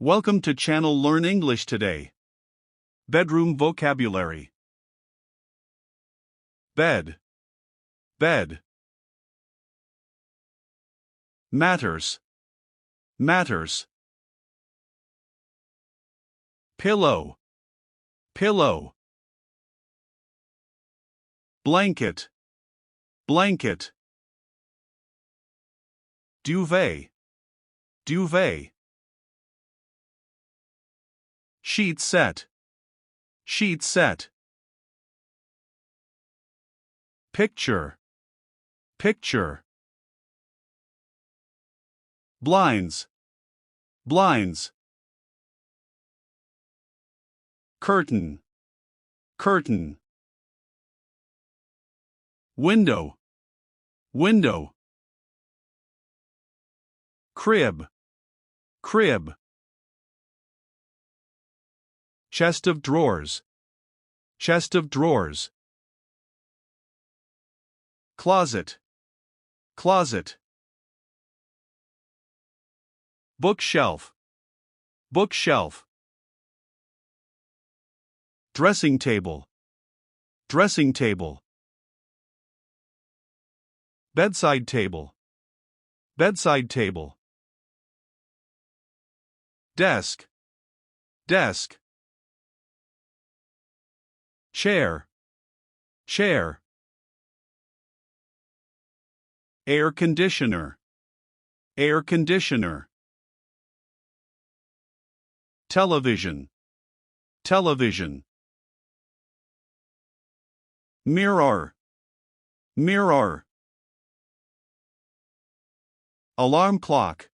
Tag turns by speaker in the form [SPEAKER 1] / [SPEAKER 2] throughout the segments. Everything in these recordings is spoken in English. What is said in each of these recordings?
[SPEAKER 1] Welcome to channel Learn English today. Bedroom vocabulary. Bed. Bed. Matters. Matters. Pillow. Pillow. Blanket. Blanket. Duvet. Duvet. Sheet set. Sheet set. Picture. Picture. Blinds. Blinds. Curtain. Curtain. Window. Window. Crib. Crib. Chest of drawers. Chest of drawers. Closet. Closet. Bookshelf. Bookshelf. Dressing table. Dressing table. Bedside table. Bedside table. Desk. Desk. Chair. Chair. Air conditioner. Air conditioner. Television. Television. Mirror. Mirror. Alarm clock.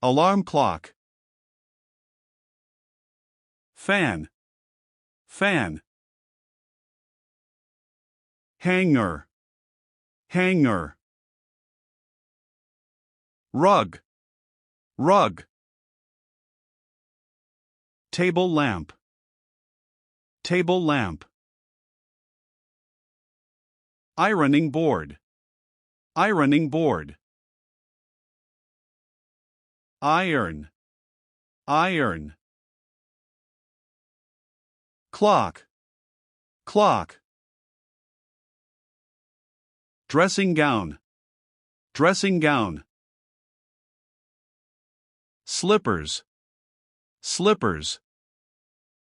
[SPEAKER 1] Alarm clock. Fan. Fan. Hanger. Hanger. Rug. Rug. Table lamp. Table lamp. Ironing board. Ironing board. Iron. Iron. Clock. Clock. Dressing gown. Dressing gown. Slippers. Slippers.